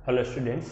Hello students,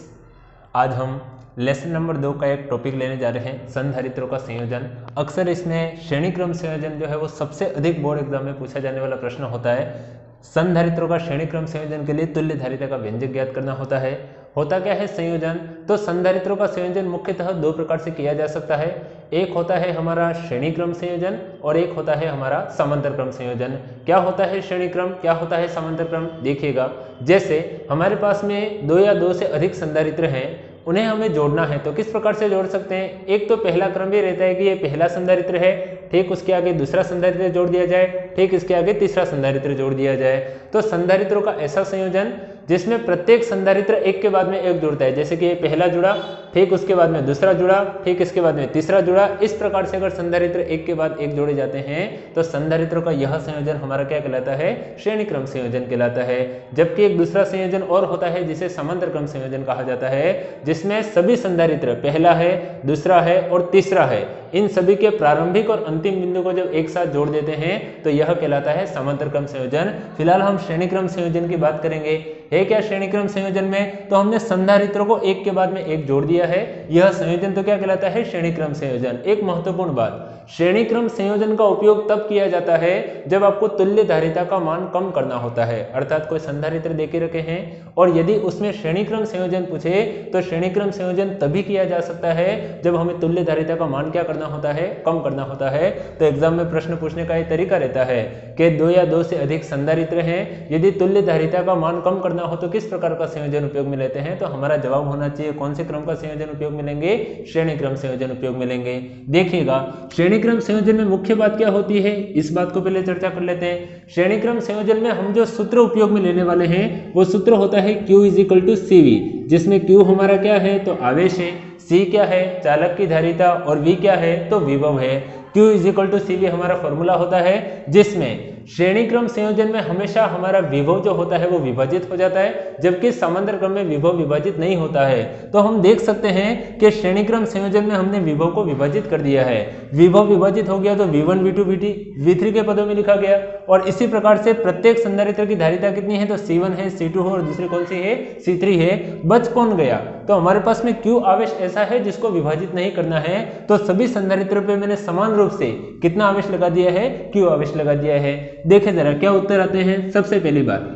आज हम lesson number 2 का एक टॉपिक लेने जा रहे हैं, संधारित्रों का संयोजन। अक्सर इसमें श्रेणी क्रम संयोजन जो है वो सबसे अधिक बोर्ड एग्जाम में पूछा जाने वाला प्रश्न होता है। संधारित्रों का श्रेणी क्रम संयोजन के लिए तुल्य धारिता का व्यंजक ज्ञात करना होता है। होता क्या है संयोजन? तो संधारित्रों का संयोजन मुख्यतः दो प्रकार से किया जा सकता है। एक होता है हमारा श्रेणी क्रम संयोजन और एक होता है हमारा समांतर क्रम संयोजन। क्या होता है श्रेणी क्रम, क्या होता है समांतर क्रम? देखिएगा, जैसे हमारे पास में दो या दो से अधिक संधारित्र हैं, उन्हें हमें जोड़ना है तो किस प्रकार से जोड़ सकते हैं? एक तो पहला क्रम ये रहता है कि ये पहला संधारित्र है, ठीक, उसके आगे दूसरा संधारित्र जोड़ दिया जाए, ठीक, इसके आगे तीसरा संधारित्र जोड़ दिया जाए। तो संधारित्रों का ऐसा संयोजन जिसमें प्रत्येक संधारित्र एक के बाद में एक जुड़ता है, जैसे कि ये पहला जुड़ा, ठीक, उसके बाद में दूसरा जुड़ा, ठीक, इसके बाद में तीसरा जुड़ा। इस प्रकार से अगर संधारित्र एक के बाद एक जोड़े जाते हैं तो संधारित्रों का यह संयोजन हमारा क्या कहलाता है? श्रेणी क्रम संयोजन कहलाता है। जबकि एक दूसरा संयोजन और होता है जिसे समांतर क्रम संयोजन कहा जाता है, जिसमें सभी संधारित्र पहला है, दूसरा है और तीसरा है, इन सभी के प्रारंभिक और अंतिम बिंदु को जब एक साथ जोड़ देते हैं तो यह कहलाता है समांतर क्रम संयोजन। फिलहाल हम श्रेणी क्रम संयोजन की बात करेंगे। है क्या श्रेणी क्रम संयोजन में? तो हमने संधारित्रों को एक के बाद में एक जोड़ दिया है, यह संयोजन तो क्या कहलाता है? श्रेणी क्रम संयोजन। एक महत्वपूर्ण बात, श्रेणी क्रम संयोजन का उपयोग तब किया जाता है जब आपको तुल्य धारिता का मान कम करना होता है। अर्थात कोई संधारित्र देके रखे हैं और यदि उसमें श्रेणी क्रम संयोजन पूछे तो श्रेणी क्रम संयोजन तभी किया जा सकता है जब हमें तुल्य धारिता का मान क्या करना होता है? कम करना होता है। तो एग्जाम में प्रश्न पूछने का एक तरीका रहता है कि दो या दो से अधिक संधारित्र हैं, यदि तुल्य धारिता का मान कम करना हो तो किस प्रकार का संयोजन उपयोग में लेते हैं? तो हमारा जवाब होना चाहिए कौन से क्रम का संयोजन उपयोग में लेंगे? श्रेणी क्रम संयोजन उपयोग में लेंगे। देखिएगा, श्रेणी क्रम संयोजन में मुख्य बात क्या होती है, इस बात को पहले चर्चा कर लेते हैं। श्रेणी क्रम संयोजन में हम जो सूत्र उपयोग में लेने वाले हैं वो सूत्र होता है Q = CV, जिसमें Q हमारा क्या है? तो आवेश है, C क्या है? चालक की धारिता, और V क्या है? तो विभव है। Q = CV हमारा फॉर्मूला होता है, जिसमें श्रेणी क्रम संयोजन में हमेशा हमारा विभव जो होता है वो विभाजित हो जाता है, जबकि समांतर क्रम में विभव विभाजित नहीं होता है। तो हम देख सकते हैं कि श्रेणी क्रम संयोजन में हमने विभव को विभाजित कर दिया है। विभव विभाजित हो गया तो V1 V2 V3 के पदों में लिखा गया, और इसी प्रकार से प्रत्येक संधारित्र की धारिता कितनी है? तो C1 है, C2 है और दूसरी कौन सी है? C3 है। बच कौन गया? तो हमारे पास में Q आवेश ऐसा है जिसको विभाजित नहीं करना है, तो सभी संधारित्रों पे मैंने समान रूप से कितना आवेश लगा दिया है? Q आवेश लगा दिया है। देखें जरा क्या उत्तर आते हैं। सबसे पहली बात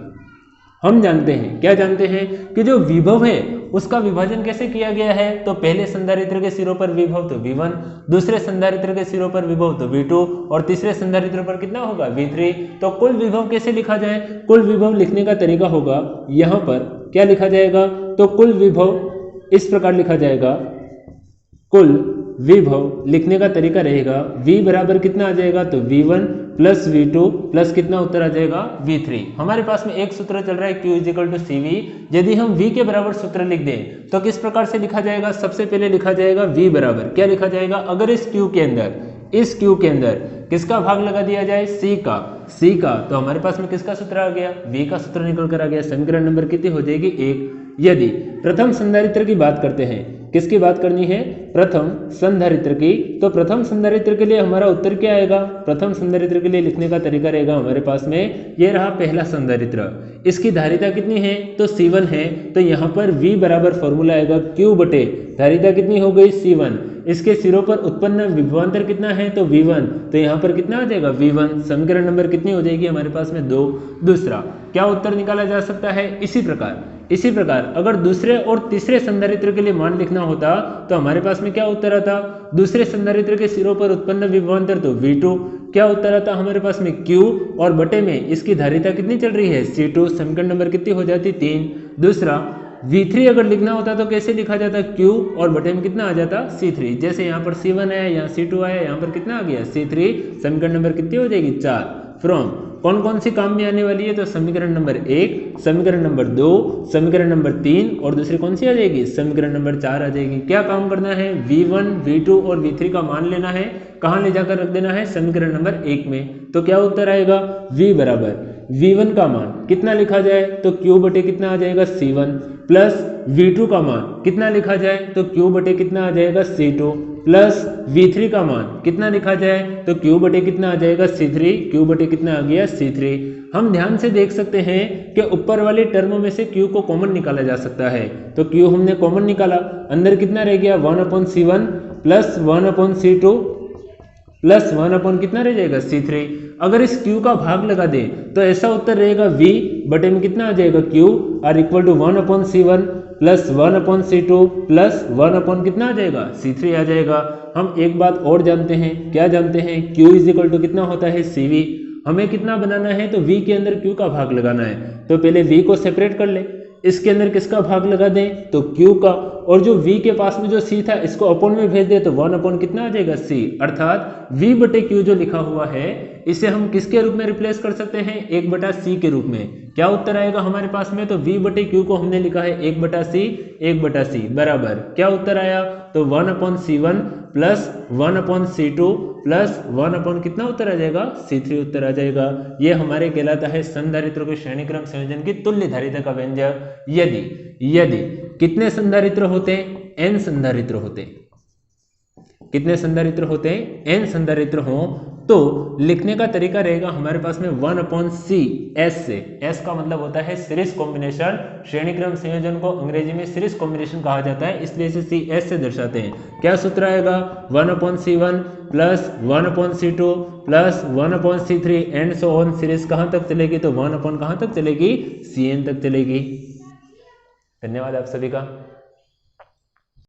हम जानते हैं, क्या जानते हैं कि जो विभव है उसका विभाजन कैसे किया गया है? तो पहले संधारित्र के सिरों पर विभव तो V1, दूसरे संधारित्र के सिरों पर विभव तो V2 और तीसरे संधारित्र पर कितना होगा? V3। तो कुल विभव कैसे लिखा जाए? कुल विभव लिखने का तरीका होगा, यहां पर क्या लिखा जाएगा? तो कुल विभव इस प्रकार लिखा जाएगा। कुल विभव लिखने का तरीका रहेगा V बराबर कितना आ जाएगा? तो V1 प्लस V2 प्लस कितना उत्तर आ जाएगा? V3। हमारे पास में एक सूत्र चल रहा है Q = CV। यदि हम V के बराबर सूत्र लिख दें तो किस प्रकार से लिखा जाएगा? सबसे पहले लिखा जाएगा V बराबर क्या लिखा जाएगा? अगर इस Q के अंदर किसका भाग लगा दिया जाए? C का, तो हमारे पास में किसका सूत्र आ गया? V का सूत्र निकल कर आ गया। समीकरण नंबर कितनी हो जाएगी? 1। यदि प्रथम संधारित्र की बात करते हैं, किसकी बात करनी है? प्रथम संधारित्र की। तो प्रथम संधारित्र के लिए हमारा उत्तर क्या आएगा? प्रथम संधारित्र के लिए लिखने का तरीका रहेगा हमारे पास में, ये रहा पहला संधारित्र, इसकी धारिता कितनी है? तो C1 है। तो यहाँ पर V बराबर फॉर्मूला आएगा Q बटे धारिता कितनी हो गई? C1। इसके सिरों पर उत्पन्न विभवांतर कितना है? तो V1। तो यहाँ पर कितना आ जाएगा? V1। समीकरण नंबर कितनी हो जाएगी हमारे पास में? 2। दूसरा क्या उत्तर निकाला जा सकता है? इसी प्रकार अगर दूसरे और तीसरे संधारित्र के लिए मान लिखना होता तो हमारे पास में क्या उत्तर आता? दूसरे संधारित्र के सिरों पर उत्पन्न विभवांतर तो V2। क्या उत्तर आता हमारे पास में? Q, और बटे में इसकी धारिता कितनी चल रही है? C2। समीकरण नंबर कितनी हो जाती? 3। दूसरा V3 अगर लिखना होता तो कैसे लिखा जाता? Q और बटे में कितना आ जाता? C3। जैसे यहाँ पर C1 है, यहाँ C2 आया, यहाँ पर कितना आ गया? C3। समीकरण नंबर कितनी हो जाएगी? 4। फ्रॉम कौन कौन सी काम में आने वाली है? तो समीकरण नंबर 1, समीकरण नंबर 2, समीकरण नंबर 3 और दूसरी कौन सी आ जाएगी? समीकरण नंबर 4 आ जाएगी। क्या काम करना है? V1, V2 और V3 का मान लेना है। कहाँ ले जाकर रख देना है? समीकरण नंबर 1 में। तो क्या उत्तर आएगा? V बराबर V1 का मान कितना लिखा जाए? तो Q बटे कितना आ जाएगा? C1 प्लस V2 का मान कितना लिखा जाए? तो Q बटे कितना आ जाएगा? C2 प्लस V3 का मान कितना लिखा जाए? तो Q बटे कितना आ जाएगा? C3। Q बटे कितना आ गया? C3। हम ध्यान से देख सकते हैं कि ऊपर वाली टर्म में से Q को कॉमन निकाला जा सकता है। तो Q हमने कॉमन निकाला, अंदर कितना रह गया 1/C1 प्लस 1/C2 प्लस 1 कितना रह जाएगा C3। अगर इस Q का भाग लगा दे तो ऐसा उत्तर रहेगा V बटे में कितना आ जाएगा Q R equal to 1/C1 plus 1/C2 plus 1 कितना आ जाएगा C3 आ जाएगा। हम एक बात और जानते हैं, क्या जानते हैं, Q इज इक्वल टू कितना होता है CV। हमें कितना बनाना है तो V के अंदर Q का भाग लगाना है, तो पहले V को सेपरेट कर ले, इसके अंदर किसका भाग लगा दें तो Q का, और जो V के पास में जो C था इसको अपॉन में भेज दे तो 1 कितना आ जाएगा C, अर्थात V बटे Q जो लिखा हुआ है इसे हम किसके रूप में रिप्लेस कर सकते हैं 1/C के रूप में। क्या उत्तर आएगा हमारे पास में, तो V बटे Q को हमने लिखा है 1/C बराबर क्या उत्तर आया तो 1/C1 प्लस 1/C2 प्लस 1 कितना उत्तर आ जाएगा C3 उत्तर आ जाएगा। ये हमारे कहलाता है संधारित्रों के श्रेणी क्रम संयोजन की तुल्य धारिता का व्यंजक। यदि कितने संधारित्र होते हैं, n संधारित्र होते हैं, कितने संधारित्र होते हैं, n संधारित्र हो, तो लिखने का तरीका रहेगा हमारे पास में 1/C S से, S का मतलब होता है सीरीज कॉम्बिनेशन, श्रेणी क्रम संयोजन को अंग्रेजी में सीरीज कॉम्बिनेशन कहा जाता है, इसलिए इसे CS से दर्शाते हैं। क्या सूत्र आएगा 1/C1 plus 1/C2 plus 1/C3 and so on, series कहां तक चलेगी तो 1 कहां तक चलेगी CN तक चलेगी। धन्यवाद आप सभी का।